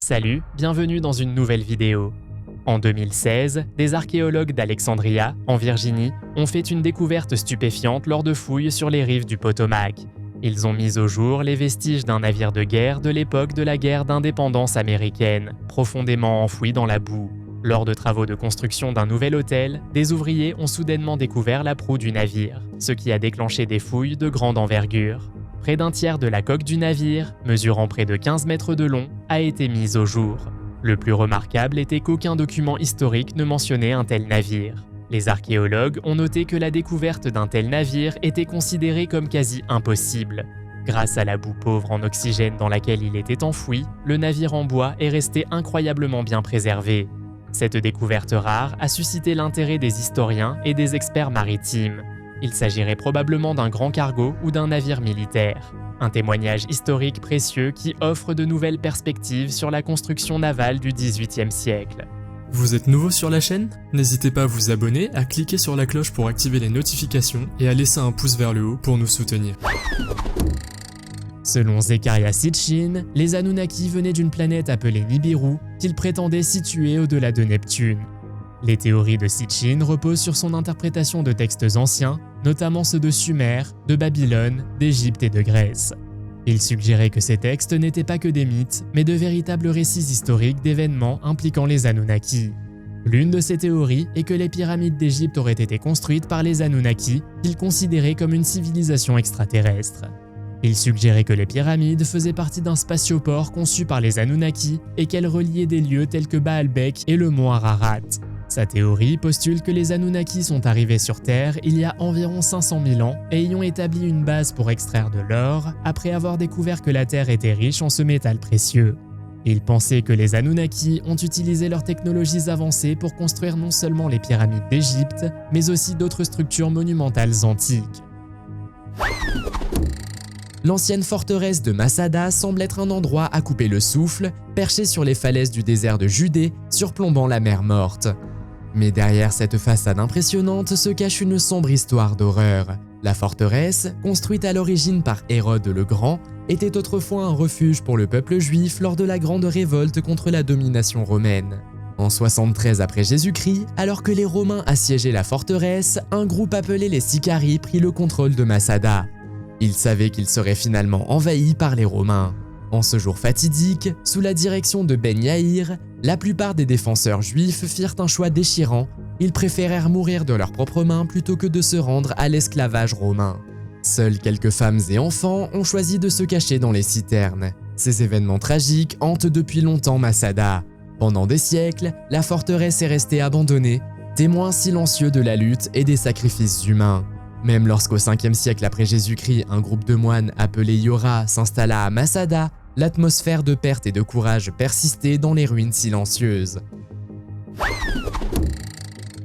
Salut, bienvenue dans une nouvelle vidéo. En 2016, des archéologues d'Alexandria, en Virginie, ont fait une découverte stupéfiante lors de fouilles sur les rives du Potomac. Ils ont mis au jour les vestiges d'un navire de guerre de l'époque de la guerre d'indépendance américaine, profondément enfoui dans la boue. Lors de travaux de construction d'un nouvel hôtel, des ouvriers ont soudainement découvert la proue du navire, ce qui a déclenché des fouilles de grande envergure. Près d'un tiers de la coque du navire, mesurant près de 15 mètres de long, a été mise au jour. Le plus remarquable était qu'aucun document historique ne mentionnait un tel navire. Les archéologues ont noté que la découverte d'un tel navire était considérée comme quasi impossible. Grâce à la boue pauvre en oxygène dans laquelle il était enfoui, le navire en bois est resté incroyablement bien préservé. Cette découverte rare a suscité l'intérêt des historiens et des experts maritimes. Il s'agirait probablement d'un grand cargo ou d'un navire militaire. Un témoignage historique précieux qui offre de nouvelles perspectives sur la construction navale du XVIIIe siècle. Vous êtes nouveau sur la chaîne? N'hésitez pas à vous abonner, à cliquer sur la cloche pour activer les notifications et à laisser un pouce vers le haut pour nous soutenir. Selon Zecharia Sitchin, les Anunnaki venaient d'une planète appelée Nibiru qu'ils prétendaient située au-delà de Neptune. Les théories de Sitchin reposent sur son interprétation de textes anciens, notamment ceux de Sumer, de Babylone, d'Égypte et de Grèce. Il suggérait que ces textes n'étaient pas que des mythes, mais de véritables récits historiques d'événements impliquant les Anunnaki. L'une de ces théories est que les pyramides d'Égypte auraient été construites par les Anunnaki, qu'ils considéraient comme une civilisation extraterrestre. Il suggérait que les pyramides faisaient partie d'un spatioport conçu par les Anunnaki et qu'elles reliaient des lieux tels que Baalbek et le mont Ararat. Sa théorie postule que les Anunnaki sont arrivés sur Terre il y a environ 500 000 ans et y ont établi une base pour extraire de l'or après avoir découvert que la Terre était riche en ce métal précieux. Il pensait que les Anunnaki ont utilisé leurs technologies avancées pour construire non seulement les pyramides d'Égypte, mais aussi d'autres structures monumentales antiques. L'ancienne forteresse de Masada semble être un endroit à couper le souffle, perché sur les falaises du désert de Judée, surplombant la mer Morte. Mais derrière cette façade impressionnante se cache une sombre histoire d'horreur. La forteresse, construite à l'origine par Hérode le Grand, était autrefois un refuge pour le peuple juif lors de la grande révolte contre la domination romaine. En 73 après Jésus-Christ, alors que les Romains assiégeaient la forteresse, un groupe appelé les Sicarii prit le contrôle de Masada. Ils savaient qu'ils seraient finalement envahis par les Romains. En ce jour fatidique, sous la direction de Ben Yaïr, la plupart des défenseurs juifs firent un choix déchirant. Ils préférèrent mourir de leurs propres mains plutôt que de se rendre à l'esclavage romain. Seuls quelques femmes et enfants ont choisi de se cacher dans les citernes. Ces événements tragiques hantent depuis longtemps Masada. Pendant des siècles, la forteresse est restée abandonnée, témoin silencieux de la lutte et des sacrifices humains. Même lorsqu'au 5e siècle après Jésus-Christ, un groupe de moines appelé Yora s'installa à Masada, l'atmosphère de perte et de courage persistait dans les ruines silencieuses.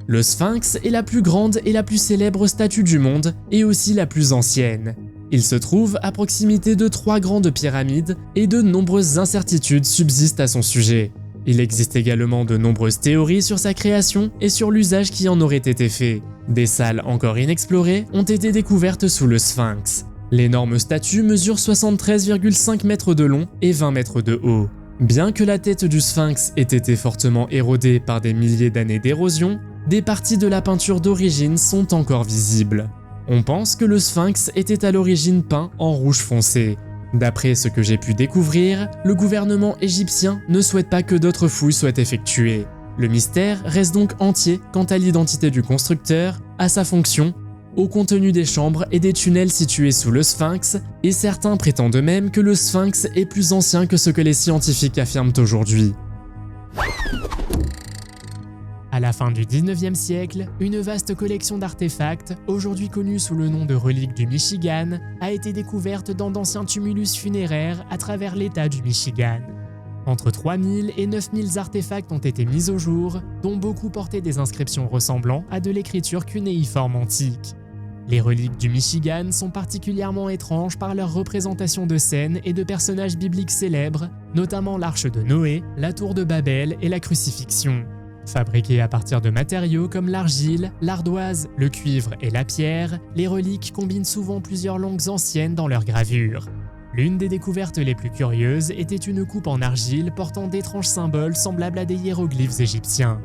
Le Sphinx est la plus grande et la plus célèbre statue du monde, et aussi la plus ancienne. Il se trouve à proximité de 3 grandes pyramides, et de nombreuses incertitudes subsistent à son sujet. Il existe également de nombreuses théories sur sa création et sur l'usage qui en aurait été fait. Des salles encore inexplorées ont été découvertes sous le Sphinx. L'énorme statue mesure 73,5 mètres de long et 20 mètres de haut. Bien que la tête du Sphinx ait été fortement érodée par des milliers d'années d'érosion, des parties de la peinture d'origine sont encore visibles. On pense que le Sphinx était à l'origine peint en rouge foncé. D'après ce que j'ai pu découvrir, le gouvernement égyptien ne souhaite pas que d'autres fouilles soient effectuées. Le mystère reste donc entier quant à l'identité du constructeur, à sa fonction, au contenu des chambres et des tunnels situés sous le Sphinx, et certains prétendent même que le Sphinx est plus ancien que ce que les scientifiques affirment aujourd'hui. À la fin du 19e siècle, une vaste collection d'artefacts, aujourd'hui connue sous le nom de reliques du Michigan, a été découverte dans d'anciens tumulus funéraires à travers l'État du Michigan. Entre 3000 et 9000 artefacts ont été mis au jour, dont beaucoup portaient des inscriptions ressemblant à de l'écriture cunéiforme antique. Les reliques du Michigan sont particulièrement étranges par leur représentation de scènes et de personnages bibliques célèbres, notamment l'arche de Noé, la tour de Babel et la crucifixion. Fabriquées à partir de matériaux comme l'argile, l'ardoise, le cuivre et la pierre, les reliques combinent souvent plusieurs langues anciennes dans leurs gravures. L'une des découvertes les plus curieuses était une coupe en argile portant d'étranges symboles semblables à des hiéroglyphes égyptiens.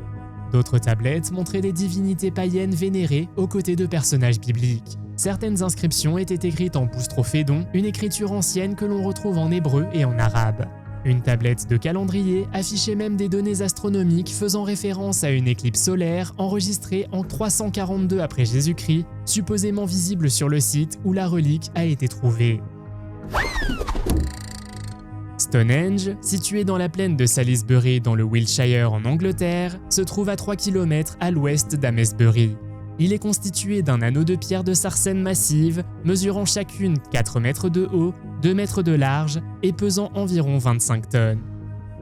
D'autres tablettes montraient des divinités païennes vénérées aux côtés de personnages bibliques. Certaines inscriptions étaient écrites en boustrophédon, une écriture ancienne que l'on retrouve en hébreu et en arabe. Une tablette de calendrier affichait même des données astronomiques faisant référence à une éclipse solaire enregistrée en 342 après Jésus-Christ, supposément visible sur le site où la relique a été trouvée. Stonehenge, situé dans la plaine de Salisbury dans le Wiltshire en Angleterre, se trouve à 3 km à l'ouest d'Amesbury. Il est constitué d'un anneau de pierre de sarcène massive, mesurant chacune 4 mètres de haut, 2 mètres de large et pesant environ 25 tonnes.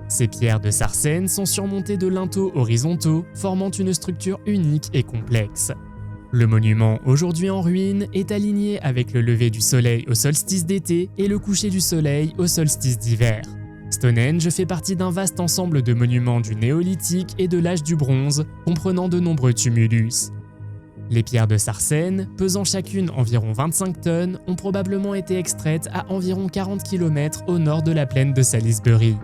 Ces pierres de sarcène sont surmontées de linteaux horizontaux, formant une structure unique et complexe. Le monument, aujourd'hui en ruine, est aligné avec le lever du soleil au solstice d'été et le coucher du soleil au solstice d'hiver. Stonehenge fait partie d'un vaste ensemble de monuments du néolithique et de l'âge du bronze, comprenant de nombreux tumulus. Les pierres de sarcène, pesant chacune environ 25 tonnes, ont probablement été extraites à environ 40 km au nord de la plaine de Salisbury.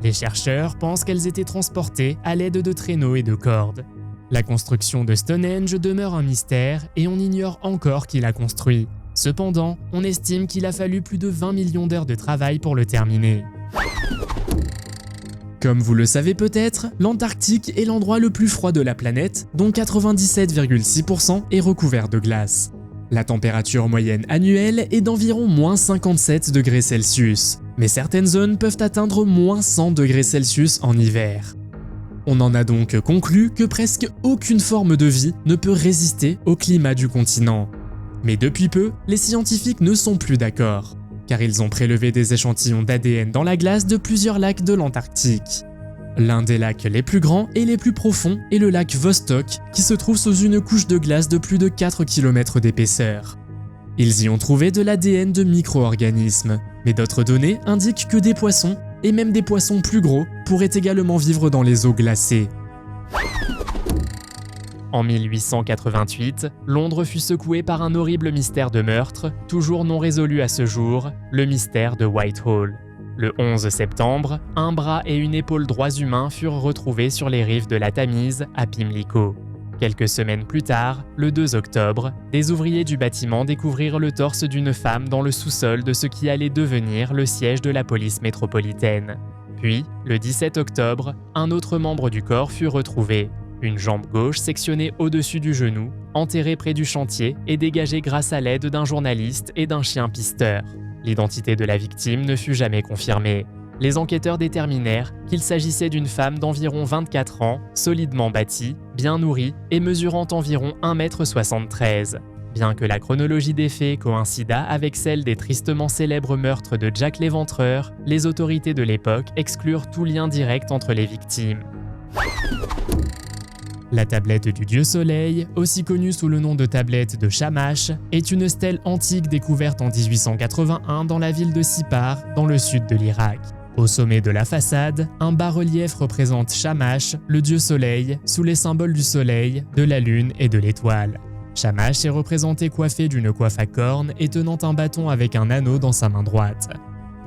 Les chercheurs pensent qu'elles étaient transportées à l'aide de traîneaux et de cordes. La construction de Stonehenge demeure un mystère et on ignore encore qui l'a construit. Cependant, on estime qu'il a fallu plus de 20 millions d'heures de travail pour le terminer. Comme vous le savez peut-être, l'Antarctique est l'endroit le plus froid de la planète, dont 97,6% est recouvert de glace. La température moyenne annuelle est d'environ -57 degrés Celsius, mais certaines zones peuvent atteindre -100 degrés Celsius en hiver. On en a donc conclu que presque aucune forme de vie ne peut résister au climat du continent. Mais depuis peu, les scientifiques ne sont plus d'accord, car ils ont prélevé des échantillons d'ADN dans la glace de plusieurs lacs de l'Antarctique. L'un des lacs les plus grands et les plus profonds est le lac Vostok, qui se trouve sous une couche de glace de plus de 4 km d'épaisseur. Ils y ont trouvé de l'ADN de micro-organismes, mais d'autres données indiquent que des poissons, et même des poissons plus gros, pourraient également vivre dans les eaux glacées. En 1888, Londres fut secouée par un horrible mystère de meurtre, toujours non résolu à ce jour, le mystère de Whitehall. Le 11 septembre, un bras et une épaule droits humains furent retrouvés sur les rives de la Tamise, à Pimlico. Quelques semaines plus tard, le 2 octobre, des ouvriers du bâtiment découvrirent le torse d'une femme dans le sous-sol de ce qui allait devenir le siège de la police métropolitaine. Puis, le 17 octobre, un autre membre du corps fut retrouvé. Une jambe gauche sectionnée au-dessus du genou, enterrée près du chantier et dégagée grâce à l'aide d'un journaliste et d'un chien pisteur. L'identité de la victime ne fut jamais confirmée. Les enquêteurs déterminèrent qu'il s'agissait d'une femme d'environ 24 ans, solidement bâtie, bien nourrie et mesurant environ 1,73 m. Bien que la chronologie des faits coïncida avec celle des tristement célèbres meurtres de Jack l'Éventreur, les autorités de l'époque exclurent tout lien direct entre les victimes. La tablette du dieu Soleil, aussi connue sous le nom de tablette de Shamash, est une stèle antique découverte en 1881 dans la ville de Sippar, dans le sud de l'Irak. Au sommet de la façade, un bas-relief représente Shamash, le dieu Soleil, sous les symboles du soleil, de la lune et de l'étoile. Shamash est représenté coiffé d'une coiffe à cornes et tenant un bâton avec un anneau dans sa main droite.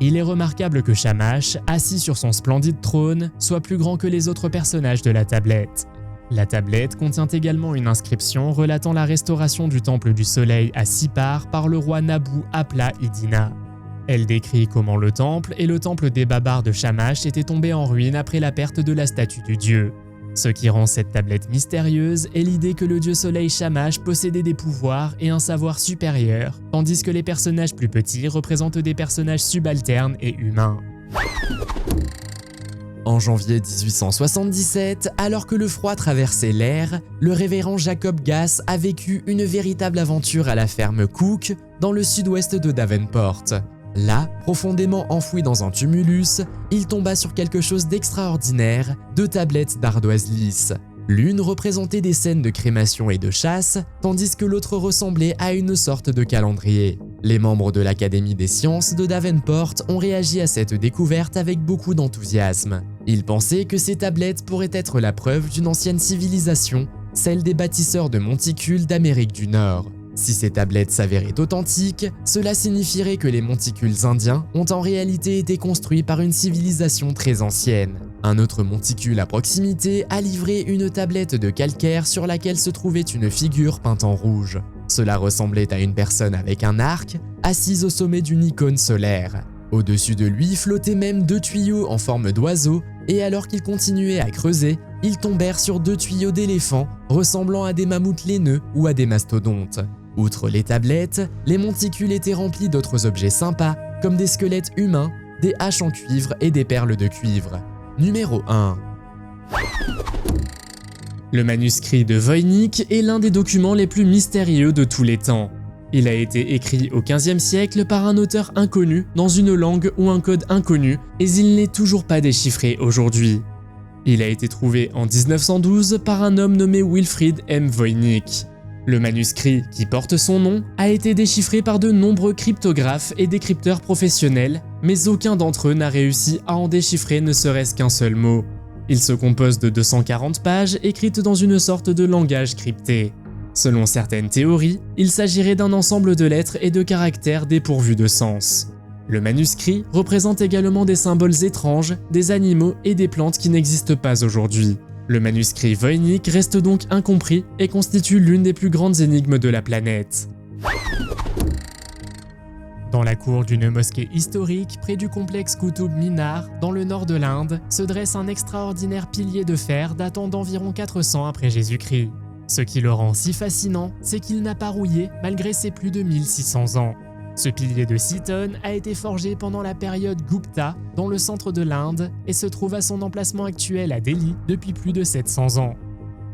Il est remarquable que Shamash, assis sur son splendide trône, soit plus grand que les autres personnages de la tablette. La tablette contient également une inscription relatant la restauration du temple du soleil à Sippar par le roi Nabu Apla-iddina. Elle décrit comment le temple et le temple des Babars de Shamash étaient tombés en ruine après la perte de la statue du dieu. Ce qui rend cette tablette mystérieuse est l'idée que le dieu soleil Shamash possédait des pouvoirs et un savoir supérieur, tandis que les personnages plus petits représentent des personnages subalternes et humains. En janvier 1877, alors que le froid traversait l'air, le révérend Jacob Gass a vécu une véritable aventure à la ferme Cook, dans le sud-ouest de Davenport. Là, profondément enfoui dans un tumulus, il tomba sur quelque chose d'extraordinaire, 2 tablettes d'ardoise lisse. L'une représentait des scènes de crémation et de chasse, tandis que l'autre ressemblait à une sorte de calendrier. Les membres de l'Académie des sciences de Davenport ont réagi à cette découverte avec beaucoup d'enthousiasme. Ils pensaient que ces tablettes pourraient être la preuve d'une ancienne civilisation, celle des bâtisseurs de monticules d'Amérique du Nord. Si ces tablettes s'avéraient authentiques, cela signifierait que les monticules indiens ont en réalité été construits par une civilisation très ancienne. Un autre monticule à proximité a livré une tablette de calcaire sur laquelle se trouvait une figure peinte en rouge. Cela ressemblait à une personne avec un arc, assise au sommet d'une icône solaire. Au-dessus de lui flottaient même 2 tuyaux en forme d'oiseau, et alors qu'ils continuaient à creuser, ils tombèrent sur 2 tuyaux d'éléphants ressemblant à des mammouths laineux ou à des mastodontes. Outre les tablettes, les monticules étaient remplis d'autres objets sympas, comme des squelettes humains, des haches en cuivre et des perles de cuivre. Numéro 1. Le manuscrit de Voynich est l'un des documents les plus mystérieux de tous les temps. Il a été écrit au XVe siècle par un auteur inconnu dans une langue ou un code inconnu, et il n'est toujours pas déchiffré aujourd'hui. Il a été trouvé en 1912 par un homme nommé Wilfrid M. Voynich. Le manuscrit, qui porte son nom, a été déchiffré par de nombreux cryptographes et décrypteurs professionnels, mais aucun d'entre eux n'a réussi à en déchiffrer ne serait-ce qu'un seul mot. Il se compose de 240 pages écrites dans une sorte de langage crypté. Selon certaines théories, il s'agirait d'un ensemble de lettres et de caractères dépourvus de sens. Le manuscrit représente également des symboles étranges, des animaux et des plantes qui n'existent pas aujourd'hui. Le manuscrit Voynich reste donc incompris et constitue l'une des plus grandes énigmes de la planète. Dans la cour d'une mosquée historique près du complexe Qutb Minar, dans le nord de l'Inde, se dresse un extraordinaire pilier de fer datant d'environ 400 après Jésus-Christ. Ce qui le rend si fascinant, c'est qu'il n'a pas rouillé malgré ses plus de 1600 ans. Ce pilier de 6 tonnes a été forgé pendant la période Gupta dans le centre de l'Inde et se trouve à son emplacement actuel à Delhi depuis plus de 700 ans.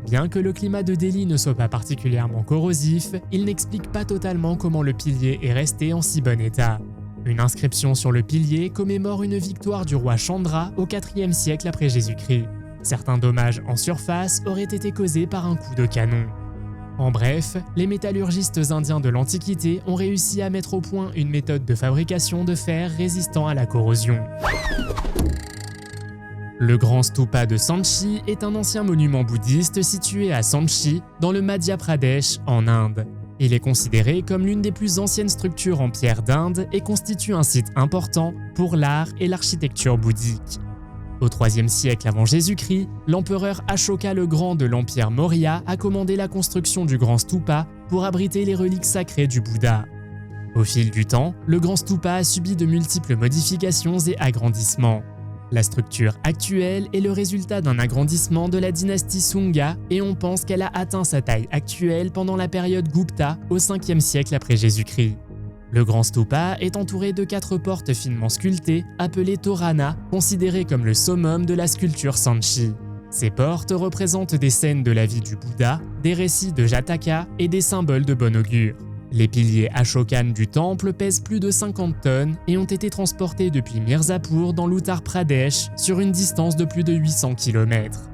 Bien que le climat de Delhi ne soit pas particulièrement corrosif, il n'explique pas totalement comment le pilier est resté en si bon état. Une inscription sur le pilier commémore une victoire du roi Chandra au IVe siècle après Jésus-Christ. Certains dommages en surface auraient été causés par un coup de canon. En bref, les métallurgistes indiens de l'Antiquité ont réussi à mettre au point une méthode de fabrication de fer résistant à la corrosion. Le grand stupa de Sanchi est un ancien monument bouddhiste situé à Sanchi, dans le Madhya Pradesh, en Inde. Il est considéré comme l'une des plus anciennes structures en pierre d'Inde et constitue un site important pour l'art et l'architecture bouddhique. Au IIIe siècle avant Jésus-Christ, l'empereur Ashoka le Grand de l'Empire Maurya a commandé la construction du grand stupa pour abriter les reliques sacrées du Bouddha. Au fil du temps, le grand stupa a subi de multiples modifications et agrandissements. La structure actuelle est le résultat d'un agrandissement de la dynastie Sunga et on pense qu'elle a atteint sa taille actuelle pendant la période Gupta au 5e siècle après Jésus-Christ. Le grand stupa est entouré de 4 portes finement sculptées, appelées Torana, considérées comme le summum de la sculpture Sanchi. Ces portes représentent des scènes de la vie du Bouddha, des récits de Jataka et des symboles de bon augure. Les piliers Ashokan du temple pèsent plus de 50 tonnes et ont été transportés depuis Mirzapur dans l'Uttar Pradesh sur une distance de plus de 800 km.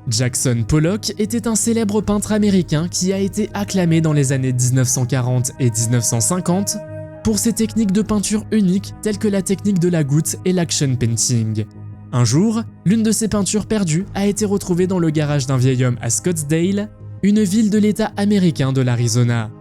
Jackson Pollock était un célèbre peintre américain qui a été acclamé dans les années 1940 et 1950 pour ses techniques de peinture uniques telles que la technique de la goutte et l'action painting. Un jour, l'une de ses peintures perdues a été retrouvée dans le garage d'un vieil homme à Scottsdale, une ville de l'État américain de l'Arizona.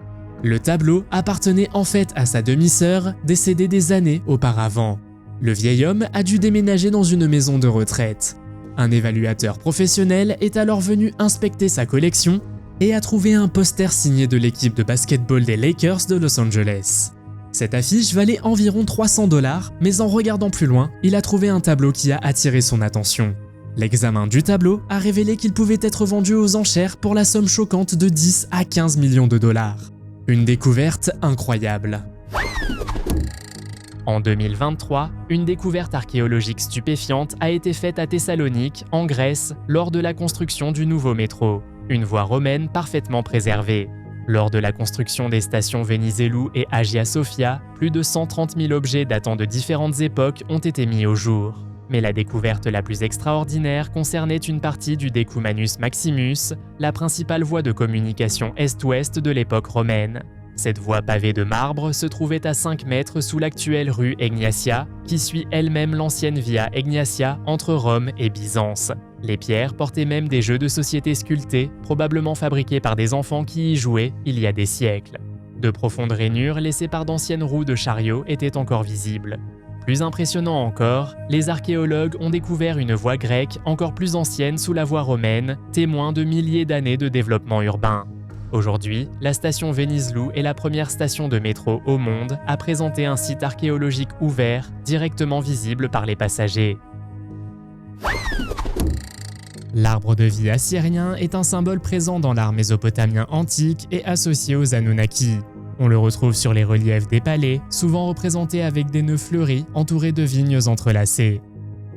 Le tableau appartenait en fait à sa demi-sœur, décédée des années auparavant. Le vieil homme a dû déménager dans une maison de retraite. Un évaluateur professionnel est alors venu inspecter sa collection et a trouvé un poster signé de l'équipe de basketball des Lakers de Los Angeles. Cette affiche valait environ 300 $, mais en regardant plus loin, il a trouvé un tableau qui a attiré son attention. L'examen du tableau a révélé qu'il pouvait être vendu aux enchères pour la somme choquante de 10 à 15 millions de dollars. Une découverte incroyable. En 2023, une découverte archéologique stupéfiante a été faite à Thessalonique, en Grèce, lors de la construction du nouveau métro, une voie romaine parfaitement préservée. Lors de la construction des stations Venizelos et Hagia Sophia, plus de 130 000 objets datant de différentes époques ont été mis au jour. Mais la découverte la plus extraordinaire concernait une partie du Decumanus Maximus, la principale voie de communication est-ouest de l'époque romaine. Cette voie pavée de marbre se trouvait à 5 mètres sous l'actuelle rue Egnatia, qui suit elle-même l'ancienne Via Egnatia entre Rome et Byzance. Les pierres portaient même des jeux de société sculptés, probablement fabriqués par des enfants qui y jouaient il y a des siècles. De profondes rainures laissées par d'anciennes roues de chariots étaient encore visibles. Plus impressionnant encore, les archéologues ont découvert une voie grecque encore plus ancienne sous la voie romaine, témoin de milliers d'années de développement urbain. Aujourd'hui, la station Vénizelou est la première station de métro au monde à présenter un site archéologique ouvert, directement visible par les passagers. L'arbre de vie assyrien est un symbole présent dans l'art mésopotamien antique et associé aux Anunnaki. On le retrouve sur les reliefs des palais, souvent représentés avec des nœuds fleuris entourés de vignes entrelacées.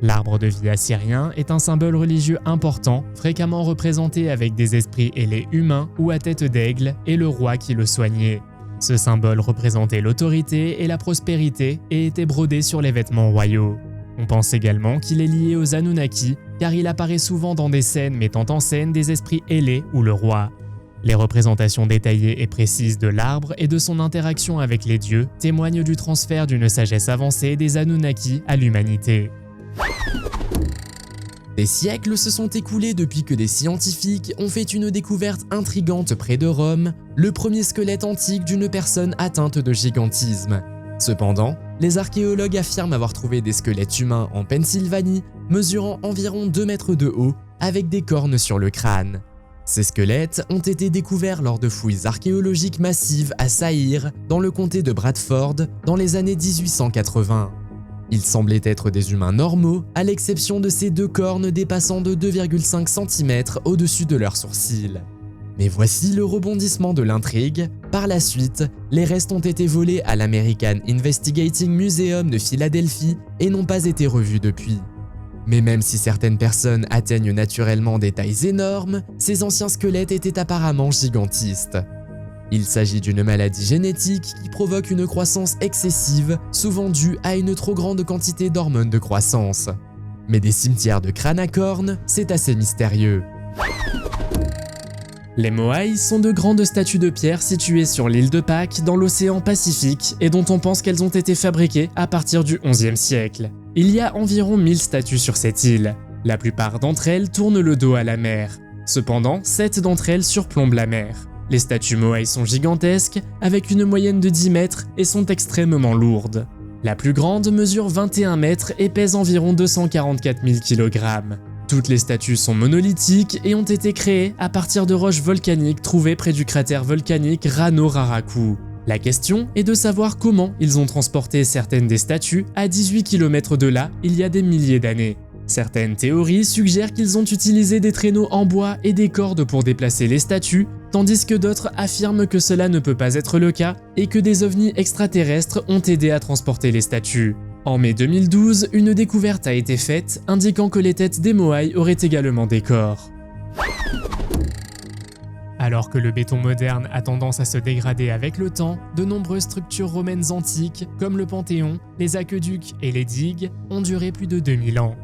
L'arbre de vie assyrien est un symbole religieux important, fréquemment représenté avec des esprits ailés humains ou à tête d'aigle et le roi qui le soignait. Ce symbole représentait l'autorité et la prospérité et était brodé sur les vêtements royaux. On pense également qu'il est lié aux Anunnaki, car il apparaît souvent dans des scènes mettant en scène des esprits ailés ou le roi. Les représentations détaillées et précises de l'arbre et de son interaction avec les dieux témoignent du transfert d'une sagesse avancée des Anunnaki à l'humanité. Des siècles se sont écoulés depuis que des scientifiques ont fait une découverte intrigante près de Rome, le premier squelette antique d'une personne atteinte de gigantisme. Cependant, les archéologues affirment avoir trouvé des squelettes humains en Pennsylvanie, mesurant environ 2 mètres de haut, avec des cornes sur le crâne. Ces squelettes ont été découverts lors de fouilles archéologiques massives à Saïr, dans le comté de Bradford, dans les années 1880. Ils semblaient être des humains normaux, à l'exception de ces 2 cornes dépassant de 2,5 cm au-dessus de leurs sourcils. Mais voici le rebondissement de l'intrigue. Par la suite, les restes ont été volés à l'American Investigating Museum de Philadelphie et n'ont pas été revus depuis. Mais même si certaines personnes atteignent naturellement des tailles énormes, ces anciens squelettes étaient apparemment gigantistes. Il s'agit d'une maladie génétique qui provoque une croissance excessive, souvent due à une trop grande quantité d'hormones de croissance. Mais des cimetières de crânes à cornes, c'est assez mystérieux. Les Moai sont de grandes statues de pierre situées sur l'île de Pâques dans l'océan Pacifique et dont on pense qu'elles ont été fabriquées à partir du XIe siècle. Il y a environ 1000 statues sur cette île. La plupart d'entre elles tournent le dos à la mer. Cependant, 7 d'entre elles surplombent la mer. Les statues Moai sont gigantesques, avec une moyenne de 10 mètres et sont extrêmement lourdes. La plus grande mesure 21 mètres et pèse environ 244 000 kg. Toutes les statues sont monolithiques et ont été créées à partir de roches volcaniques trouvées près du cratère volcanique Rano Raraku. La question est de savoir comment ils ont transporté certaines des statues à 18 km de là il y a des milliers d'années. Certaines théories suggèrent qu'ils ont utilisé des traîneaux en bois et des cordes pour déplacer les statues, tandis que d'autres affirment que cela ne peut pas être le cas et que des ovnis extraterrestres ont aidé à transporter les statues. En mai 2012, une découverte a été faite indiquant que les têtes des Moai auraient également des corps. Alors que le béton moderne a tendance à se dégrader avec le temps, de nombreuses structures romaines antiques, comme le Panthéon, les aqueducs et les digues, ont duré plus de 2000 ans.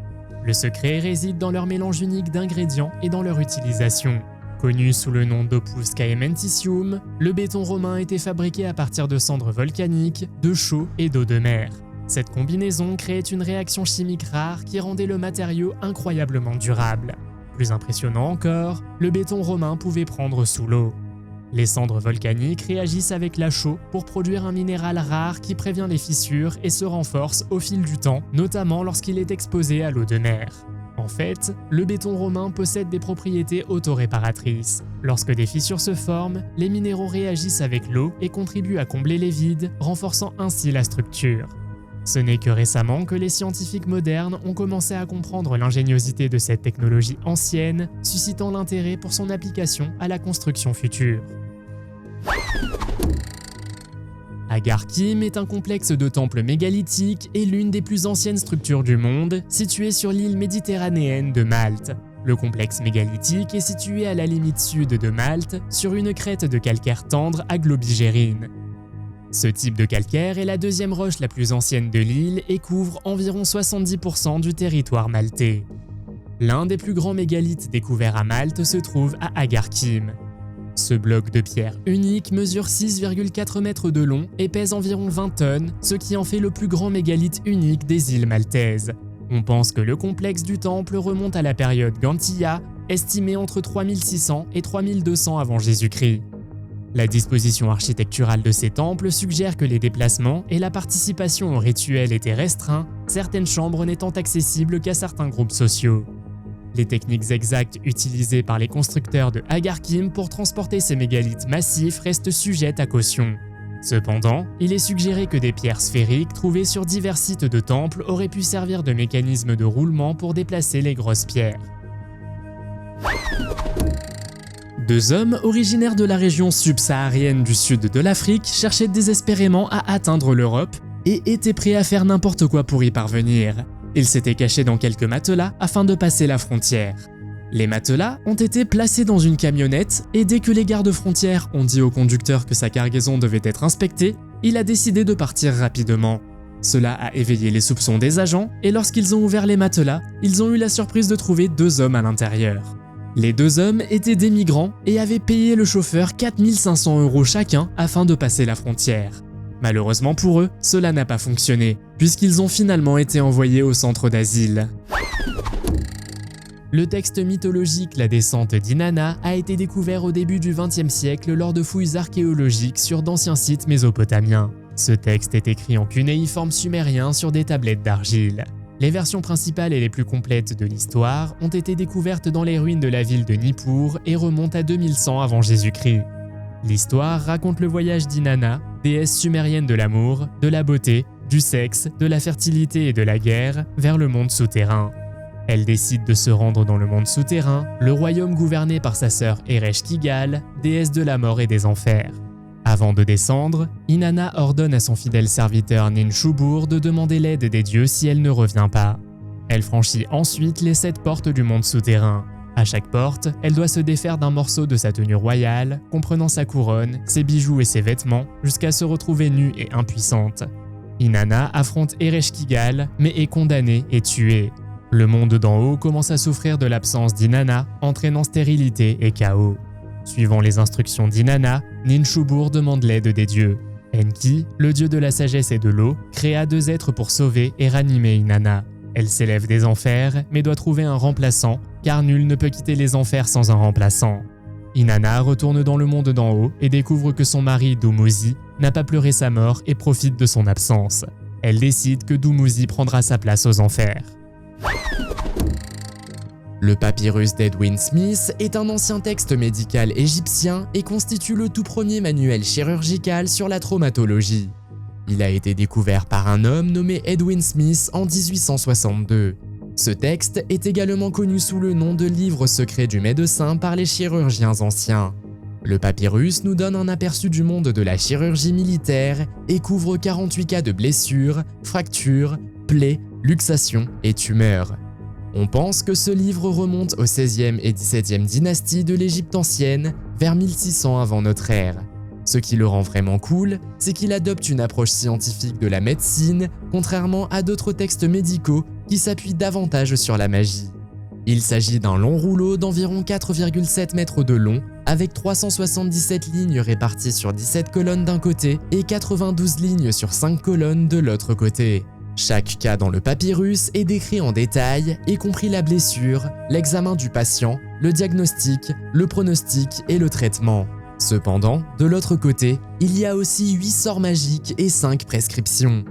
Le secret réside dans leur mélange unique d'ingrédients et dans leur utilisation. Connu sous le nom d'opus caementitium, le béton romain était fabriqué à partir de cendres volcaniques, de chaux et d'eau de mer. Cette combinaison créait une réaction chimique rare qui rendait le matériau incroyablement durable. Plus impressionnant encore, le béton romain pouvait prendre sous l'eau. Les cendres volcaniques réagissent avec la chaux pour produire un minéral rare qui prévient les fissures et se renforce au fil du temps, notamment lorsqu'il est exposé à l'eau de mer. En fait, le béton romain possède des propriétés autoréparatrices. Lorsque des fissures se forment, les minéraux réagissent avec l'eau et contribuent à combler les vides, renforçant ainsi la structure. Ce n'est que récemment que les scientifiques modernes ont commencé à comprendre l'ingéniosité de cette technologie ancienne, suscitant l'intérêt pour son application à la construction future. Agar Kim est un complexe de temples mégalithiques et l'une des plus anciennes structures du monde, située sur l'île méditerranéenne de Malte. Le complexe mégalithique est situé à la limite sud de Malte, sur une crête de calcaire tendre à globigérine. Ce type de calcaire est la deuxième roche la plus ancienne de l'île et couvre environ 70% du territoire maltais. L'un des plus grands mégalithes découverts à Malte se trouve à Agar Kim. Ce bloc de pierre unique mesure 6,4 mètres de long et pèse environ 20 tonnes, ce qui en fait le plus grand mégalithe unique des îles Maltaises. On pense que le complexe du temple remonte à la période Gantiya, estimée entre 3600 et 3200 avant Jésus-Christ. La disposition architecturale de ces temples suggère que les déplacements et la participation aux rituels étaient restreints, certaines chambres n'étant accessibles qu'à certains groupes sociaux. Les techniques exactes utilisées par les constructeurs de Agarkim pour transporter ces mégalithes massifs restent sujettes à caution. Cependant, il est suggéré que des pierres sphériques trouvées sur divers sites de temples auraient pu servir de mécanisme de roulement pour déplacer les grosses pierres. Deux hommes originaires de la région subsaharienne du sud de l'Afrique cherchaient désespérément à atteindre l'Europe et étaient prêts à faire n'importe quoi pour y parvenir. Ils s'étaient cachés dans quelques matelas afin de passer la frontière. Les matelas ont été placés dans une camionnette et dès que les gardes-frontières ont dit au conducteur que sa cargaison devait être inspectée, il a décidé de partir rapidement. Cela a éveillé les soupçons des agents et lorsqu'ils ont ouvert les matelas, ils ont eu la surprise de trouver deux hommes à l'intérieur. Les deux hommes étaient des migrants et avaient payé le chauffeur 4 500 € chacun afin de passer la frontière. Malheureusement pour eux, cela n'a pas fonctionné, puisqu'ils ont finalement été envoyés au centre d'asile. Le texte mythologique La descente d'Inanna a été découvert au début du XXe siècle lors de fouilles archéologiques sur d'anciens sites mésopotamiens. Ce texte est écrit en cunéiforme sumérien sur des tablettes d'argile. Les versions principales et les plus complètes de l'histoire ont été découvertes dans les ruines de la ville de Nippur et remontent à 2100 avant Jésus-Christ. L'histoire raconte le voyage d'Inanna, déesse sumérienne de l'amour, de la beauté, du sexe, de la fertilité et de la guerre, vers le monde souterrain. Elle décide de se rendre dans le monde souterrain, le royaume gouverné par sa sœur Ereshkigal, déesse de la mort et des enfers. Avant de descendre, Inanna ordonne à son fidèle serviteur Ninshubur de demander l'aide des dieux si elle ne revient pas. Elle franchit ensuite les 7 portes du monde souterrain. À chaque porte, elle doit se défaire d'un morceau de sa tenue royale, comprenant sa couronne, ses bijoux et ses vêtements, jusqu'à se retrouver nue et impuissante. Inanna affronte Ereshkigal, mais est condamnée et tuée. Le monde d'en haut commence à souffrir de l'absence d'Inanna, entraînant stérilité et chaos. Suivant les instructions d'Inanna, Ninshubur demande l'aide des dieux. Enki, le dieu de la sagesse et de l'eau, créa 2 êtres pour sauver et ranimer Inanna. Elle s'élève des enfers, mais doit trouver un remplaçant, car nul ne peut quitter les enfers sans un remplaçant. Inanna retourne dans le monde d'en haut et découvre que son mari, Dumuzi, n'a pas pleuré sa mort et profite de son absence. Elle décide que Dumuzi prendra sa place aux enfers. Le papyrus d'Edwin Smith est un ancien texte médical égyptien et constitue le tout premier manuel chirurgical sur la traumatologie. Il a été découvert par un homme nommé Edwin Smith en 1862. Ce texte est également connu sous le nom de Livre secret du médecin par les chirurgiens anciens. Le papyrus nous donne un aperçu du monde de la chirurgie militaire et couvre 48 cas de blessures, fractures, plaies, luxations et tumeurs. On pense que ce livre remonte au XVIe et XVIIe dynastie de l'Égypte ancienne, vers 1600 avant notre ère. Ce qui le rend vraiment cool, c'est qu'il adopte une approche scientifique de la médecine, contrairement à d'autres textes médicaux qui s'appuient davantage sur la magie. Il s'agit d'un long rouleau d'environ 4,7 mètres de long, avec 377 lignes réparties sur 17 colonnes d'un côté et 92 lignes sur 5 colonnes de l'autre côté. Chaque cas dans le papyrus est décrit en détail, y compris la blessure, l'examen du patient, le diagnostic, le pronostic et le traitement. Cependant, de l'autre côté, il y a aussi 8 sorts magiques et 5 prescriptions.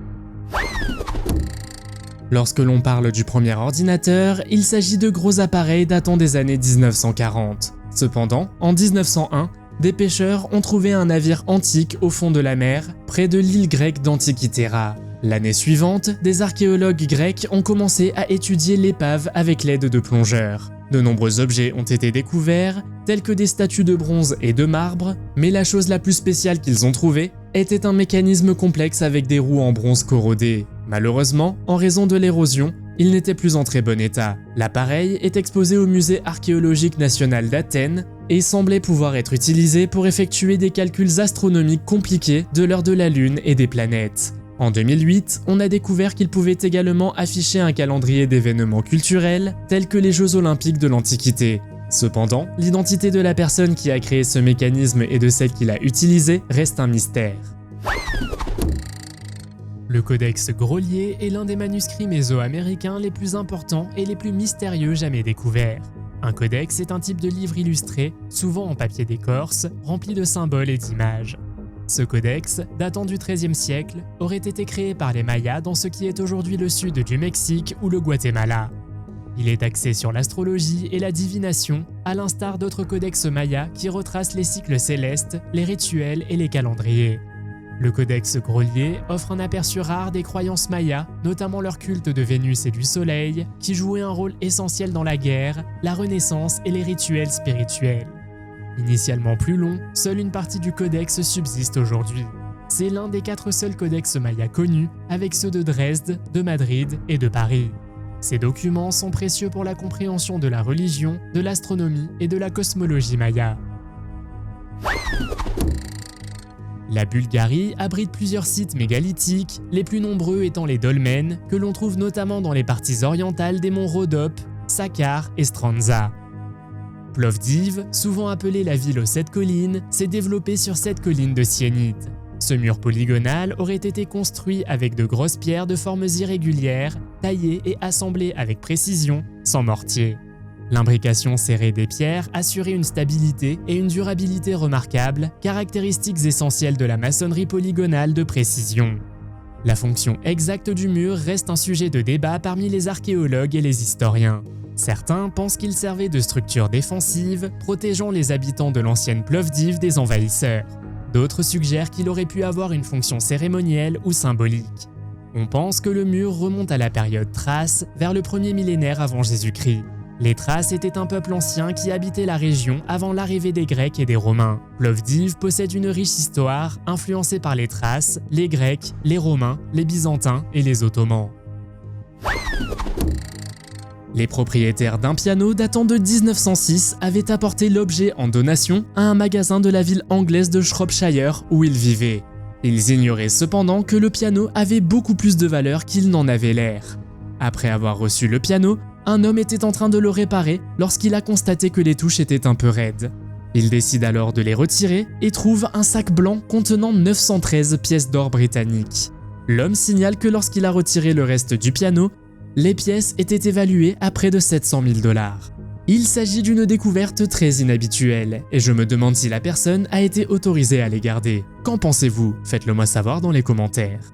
Lorsque l'on parle du premier ordinateur, il s'agit de gros appareils datant des années 1940. Cependant, en 1901, des pêcheurs ont trouvé un navire antique au fond de la mer, près de l'île grecque d'Antikythera. L'année suivante, des archéologues grecs ont commencé à étudier l'épave avec l'aide de plongeurs. De nombreux objets ont été découverts, tels que des statues de bronze et de marbre, mais la chose la plus spéciale qu'ils ont trouvée était un mécanisme complexe avec des roues en bronze corrodées. Malheureusement, en raison de l'érosion, il n'était plus en très bon état. L'appareil est exposé au musée archéologique national d'Athènes et semblait pouvoir être utilisé pour effectuer des calculs astronomiques compliqués de l'heure de la Lune et des planètes. En 2008, on a découvert qu'il pouvait également afficher un calendrier d'événements culturels tels que les Jeux Olympiques de l'Antiquité. Cependant, l'identité de la personne qui a créé ce mécanisme et de celle qui l'a utilisé reste un mystère. Le codex Grolier est l'un des manuscrits mésoaméricains les plus importants et les plus mystérieux jamais découverts. Un codex est un type de livre illustré, souvent en papier d'écorce, rempli de symboles et d'images. Ce codex, datant du XIIIe siècle, aurait été créé par les Mayas dans ce qui est aujourd'hui le sud du Mexique ou le Guatemala. Il est axé sur l'astrologie et la divination, à l'instar d'autres codex mayas qui retracent les cycles célestes, les rituels et les calendriers. Le codex Grolier offre un aperçu rare des croyances mayas, notamment leur culte de Vénus et du Soleil, qui jouaient un rôle essentiel dans la guerre, la renaissance et les rituels spirituels. Initialement plus long, seule une partie du codex subsiste aujourd'hui. C'est l'un des 4 seuls codex mayas connus, avec ceux de Dresde, de Madrid et de Paris. Ces documents sont précieux pour la compréhension de la religion, de l'astronomie et de la cosmologie maya. La Bulgarie abrite plusieurs sites mégalithiques, les plus nombreux étant les dolmens, que l'on trouve notamment dans les parties orientales des monts Rhodope, Sakhar et Stranza. Plovdiv, souvent appelée la ville aux 7 collines, s'est développée sur 7 collines de syénite. Ce mur polygonal aurait été construit avec de grosses pierres de formes irrégulières, taillées et assemblées avec précision, sans mortier. L'imbrication serrée des pierres assurait une stabilité et une durabilité remarquables, caractéristiques essentielles de la maçonnerie polygonale de précision. La fonction exacte du mur reste un sujet de débat parmi les archéologues et les historiens. Certains pensent qu'il servait de structure défensive, protégeant les habitants de l'ancienne Plovdiv des envahisseurs. D'autres suggèrent qu'il aurait pu avoir une fonction cérémonielle ou symbolique. On pense que le mur remonte à la période Thrace, vers le 1er millénaire avant Jésus-Christ. Les Thraces étaient un peuple ancien qui habitait la région avant l'arrivée des Grecs et des Romains. Plovdiv possède une riche histoire, influencée par les Thraces, les Grecs, les Romains, les Byzantins et les Ottomans. Les propriétaires d'un piano datant de 1906 avaient apporté l'objet en donation à un magasin de la ville anglaise de Shropshire où ils vivaient. Ils ignoraient cependant que le piano avait beaucoup plus de valeur qu'il n'en avait l'air. Après avoir reçu le piano, un homme était en train de le réparer lorsqu'il a constaté que les touches étaient un peu raides. Il décide alors de les retirer et trouve un sac blanc contenant 913 pièces d'or britanniques. L'homme signale que lorsqu'il a retiré le reste du piano, les pièces étaient évaluées à près de 700 000 $. Il s'agit d'une découverte très inhabituelle, et je me demande si la personne a été autorisée à les garder. Qu'en pensez-vous? Faites-le moi savoir dans les commentaires.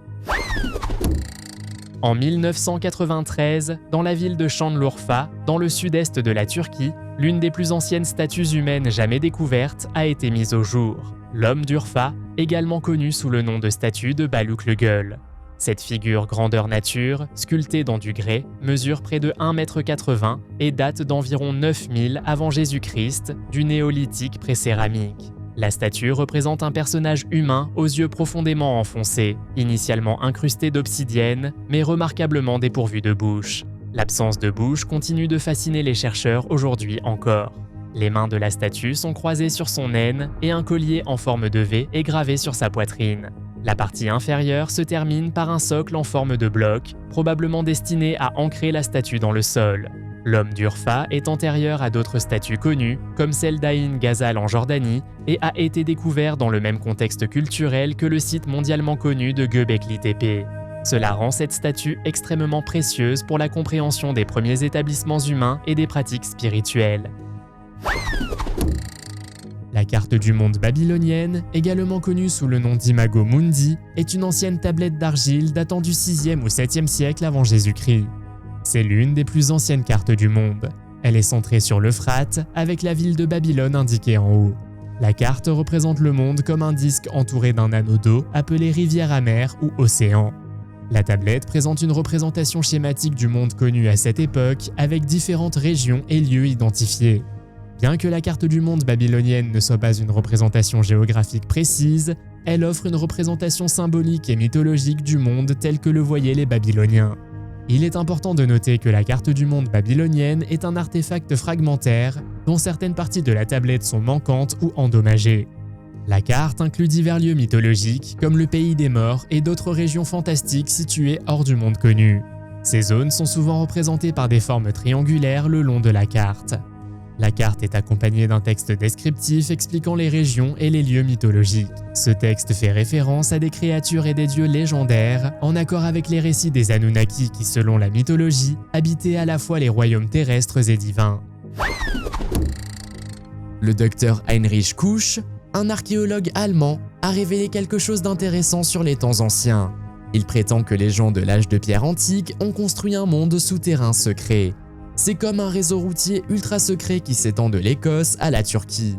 En 1993, dans la ville de Şanlıurfa, dans le sud-est de la Turquie, l'une des plus anciennes statues humaines jamais découvertes a été mise au jour. L'homme d'Urfa, également connu sous le nom de statue de Baluk le Gueule. Cette figure grandeur nature, sculptée dans du grès, mesure près de 1,80 m et date d'environ 9000 avant Jésus-Christ, du néolithique pré-céramique. La statue représente un personnage humain aux yeux profondément enfoncés, initialement incrusté d'obsidienne, mais remarquablement dépourvu de bouche. L'absence de bouche continue de fasciner les chercheurs aujourd'hui encore. Les mains de la statue sont croisées sur son aine et un collier en forme de V est gravé sur sa poitrine. La partie inférieure se termine par un socle en forme de bloc, probablement destiné à ancrer la statue dans le sol. L'homme d'Urfa est antérieur à d'autres statues connues, comme celle d'Aïn Ghazal en Jordanie, et a été découvert dans le même contexte culturel que le site mondialement connu de Göbekli Tepe. Cela rend cette statue extrêmement précieuse pour la compréhension des premiers établissements humains et des pratiques spirituelles. La carte du monde babylonienne, également connue sous le nom d'Imago Mundi, est une ancienne tablette d'argile datant du 6e ou 7e siècle avant Jésus-Christ. C'est l'une des plus anciennes cartes du monde. Elle est centrée sur l'Euphrate, avec la ville de Babylone indiquée en haut. La carte représente le monde comme un disque entouré d'un anneau d'eau appelé rivière amère ou océan. La tablette présente une représentation schématique du monde connu à cette époque, avec différentes régions et lieux identifiés. Bien que la carte du monde babylonienne ne soit pas une représentation géographique précise, elle offre une représentation symbolique et mythologique du monde tel que le voyaient les Babyloniens. Il est important de noter que la carte du monde babylonienne est un artefact fragmentaire, dont certaines parties de la tablette sont manquantes ou endommagées. La carte inclut divers lieux mythologiques, comme le pays des morts et d'autres régions fantastiques situées hors du monde connu. Ces zones sont souvent représentées par des formes triangulaires le long de la carte. La carte est accompagnée d'un texte descriptif expliquant les régions et les lieux mythologiques. Ce texte fait référence à des créatures et des dieux légendaires, en accord avec les récits des Anunnaki qui, selon la mythologie, habitaient à la fois les royaumes terrestres et divins. Le docteur Heinrich Kusch, un archéologue allemand, a révélé quelque chose d'intéressant sur les temps anciens. Il prétend que les gens de l'âge de pierre antique ont construit un monde souterrain secret. C'est comme un réseau routier ultra secret qui s'étend de l'Écosse à la Turquie.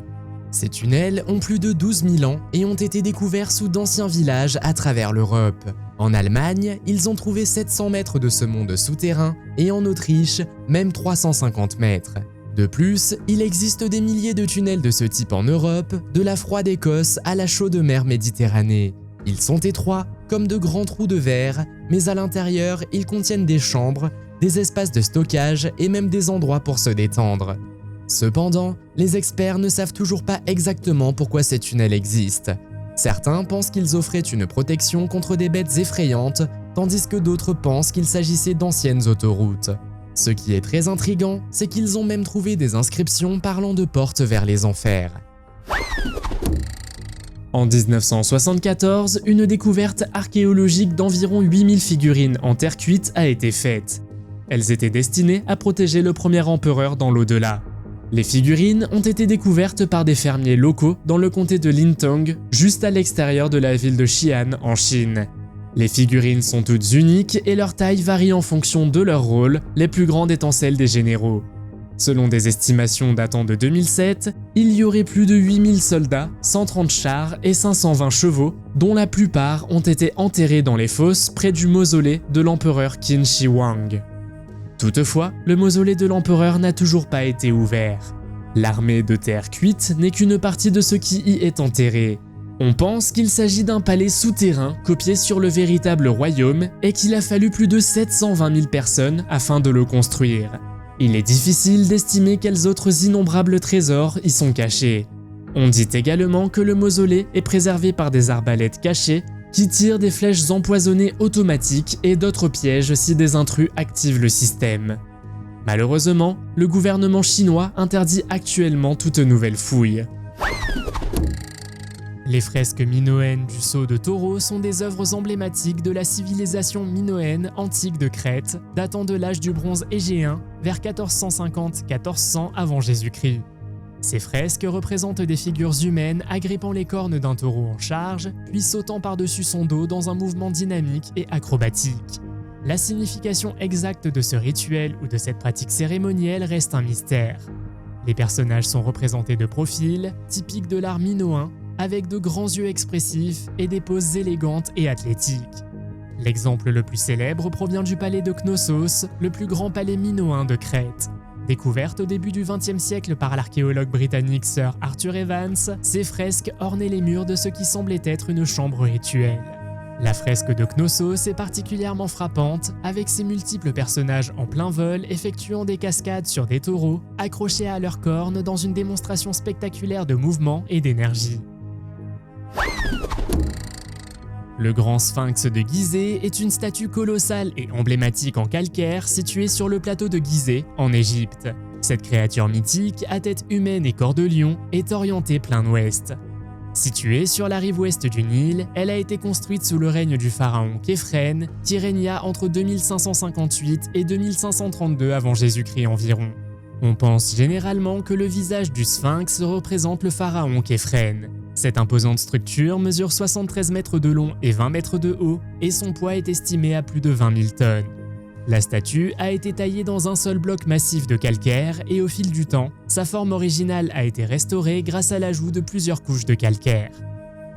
Ces tunnels ont plus de 12 000 ans et ont été découverts sous d'anciens villages à travers l'Europe. En Allemagne, ils ont trouvé 700 mètres de ce monde souterrain et en Autriche, même 350 mètres. De plus, il existe des milliers de tunnels de ce type en Europe, de la froide Écosse à la chaude mer Méditerranée. Ils sont étroits, comme de grands trous de verre, mais à l'intérieur, ils contiennent des chambres, des espaces de stockage et même des endroits pour se détendre. Cependant, les experts ne savent toujours pas exactement pourquoi ces tunnels existent. Certains pensent qu'ils offraient une protection contre des bêtes effrayantes, tandis que d'autres pensent qu'il s'agissait d'anciennes autoroutes. Ce qui est très intriguant, c'est qu'ils ont même trouvé des inscriptions parlant de portes vers les enfers. En 1974, une découverte archéologique d'environ 8000 figurines en terre cuite a été faite. Elles étaient destinées à protéger le premier empereur dans l'au-delà. Les figurines ont été découvertes par des fermiers locaux dans le comté de Lintong, juste à l'extérieur de la ville de Xi'an en Chine. Les figurines sont toutes uniques et leur taille varie en fonction de leur rôle, les plus grandes étant celles des généraux. Selon des estimations datant de 2007, il y aurait plus de 8000 soldats, 130 chars et 520 chevaux, dont la plupart ont été enterrés dans les fosses près du mausolée de l'empereur Qin Shi Huang. Toutefois, le mausolée de l'empereur n'a toujours pas été ouvert. L'armée de terre cuite n'est qu'une partie de ce qui y est enterré. On pense qu'il s'agit d'un palais souterrain copié sur le véritable royaume et qu'il a fallu plus de 720 000 personnes afin de le construire. Il est difficile d'estimer quels autres innombrables trésors y sont cachés. On dit également que le mausolée est préservé par des arbalètes cachées qui tirent des flèches empoisonnées automatiques et d'autres pièges si des intrus activent le système. Malheureusement, le gouvernement chinois interdit actuellement toute nouvelle fouille. Les fresques minoennes du sceau de taureau sont des œuvres emblématiques de la civilisation minoenne antique de Crète, datant de l'âge du bronze égéen, vers 1450-1400 avant Jésus-Christ. Ces fresques représentent des figures humaines agrippant les cornes d'un taureau en charge, puis sautant par-dessus son dos dans un mouvement dynamique et acrobatique. La signification exacte de ce rituel ou de cette pratique cérémonielle reste un mystère. Les personnages sont représentés de profil, typiques de l'art minoen, avec de grands yeux expressifs et des poses élégantes et athlétiques. L'exemple le plus célèbre provient du palais de Knossos, le plus grand palais minoen de Crète. Découverte au début du XXe siècle par l'archéologue britannique Sir Arthur Evans, ces fresques ornaient les murs de ce qui semblait être une chambre rituelle. La fresque de Knossos est particulièrement frappante, avec ses multiples personnages en plein vol effectuant des cascades sur des taureaux, accrochés à leurs cornes dans une démonstration spectaculaire de mouvement et d'énergie. Le grand sphinx de Gizeh est une statue colossale et emblématique en calcaire située sur le plateau de Gizeh, en Égypte. Cette créature mythique, à tête humaine et corps de lion, est orientée plein ouest. Située sur la rive ouest du Nil, elle a été construite sous le règne du pharaon Képhren, qui régna entre 2558 et 2532 avant Jésus-Christ environ. On pense généralement que le visage du sphinx représente le pharaon Képhren. Cette imposante structure mesure 73 mètres de long et 20 mètres de haut, et son poids est estimé à plus de 20 000 tonnes. La statue a été taillée dans un seul bloc massif de calcaire et au fil du temps, sa forme originale a été restaurée grâce à l'ajout de plusieurs couches de calcaire.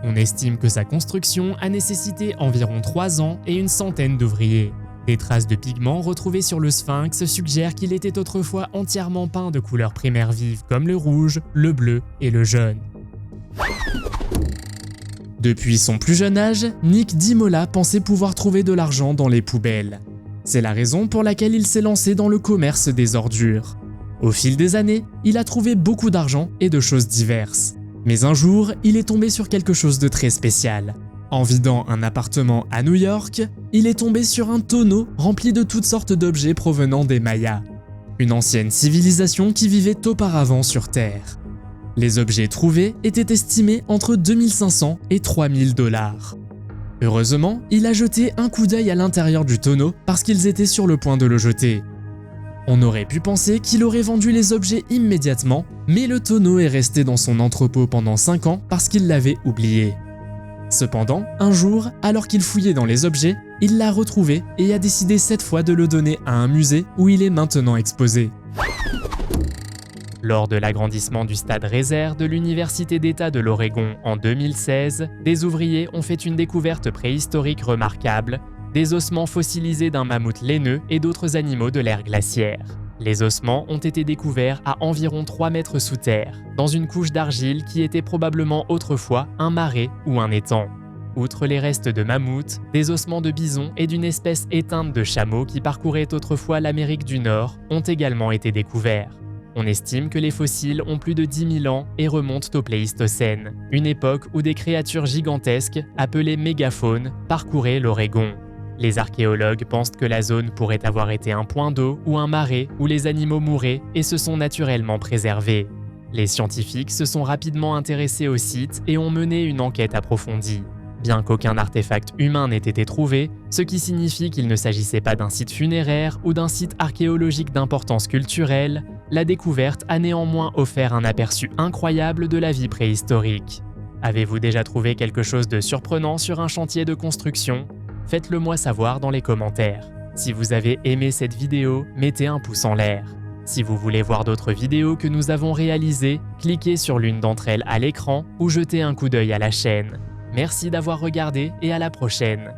On estime que sa construction a nécessité environ 3 ans et une centaine d'ouvriers. Des traces de pigments retrouvées sur le sphinx suggèrent qu'il était autrefois entièrement peint de couleurs primaires vives comme le rouge, le bleu et le jaune. Depuis son plus jeune âge, Nick Dimola pensait pouvoir trouver de l'argent dans les poubelles. C'est la raison pour laquelle il s'est lancé dans le commerce des ordures. Au fil des années, il a trouvé beaucoup d'argent et de choses diverses. Mais un jour, il est tombé sur quelque chose de très spécial. En vidant un appartement à New York, il est tombé sur un tonneau rempli de toutes sortes d'objets provenant des Mayas. une ancienne civilisation qui vivait auparavant sur Terre. Les objets trouvés étaient estimés entre 2500 et 3000 $. Heureusement, il a jeté un coup d'œil à l'intérieur du tonneau parce qu'ils étaient sur le point de le jeter. On aurait pu penser qu'il aurait vendu les objets immédiatement, mais le tonneau est resté dans son entrepôt pendant 5 ans parce qu'il l'avait oublié. Cependant, un jour, alors qu'il fouillait dans les objets, il l'a retrouvé et a décidé cette fois de le donner à un musée où il est maintenant exposé. Lors de l'agrandissement du stade Reiser de l'Université d'État de l'Oregon en 2016, des ouvriers ont fait une découverte préhistorique remarquable, des ossements fossilisés d'un mammouth laineux et d'autres animaux de l'ère glaciaire. Les ossements ont été découverts à environ 3 mètres sous terre, dans une couche d'argile qui était probablement autrefois un marais ou un étang. Outre les restes de mammouths, des ossements de bison et d'une espèce éteinte de chameau qui parcourait autrefois l'Amérique du Nord ont également été découverts. On estime que les fossiles ont plus de 10 000 ans et remontent au Pléistocène, une époque où des créatures gigantesques, appelées mégafaunes, parcouraient l'Oregon. Les archéologues pensent que la zone pourrait avoir été un point d'eau ou un marais où les animaux mouraient et se sont naturellement préservés. Les scientifiques se sont rapidement intéressés au site et ont mené une enquête approfondie. Bien qu'aucun artefact humain n'ait été trouvé, ce qui signifie qu'il ne s'agissait pas d'un site funéraire ou d'un site archéologique d'importance culturelle, la découverte a néanmoins offert un aperçu incroyable de la vie préhistorique. Avez-vous déjà trouvé quelque chose de surprenant sur un chantier de construction ? Faites-le moi savoir dans les commentaires. Si vous avez aimé cette vidéo, mettez un pouce en l'air. Si vous voulez voir d'autres vidéos que nous avons réalisées, cliquez sur l'une d'entre elles à l'écran ou jetez un coup d'œil à la chaîne. Merci d'avoir regardé et à la prochaine.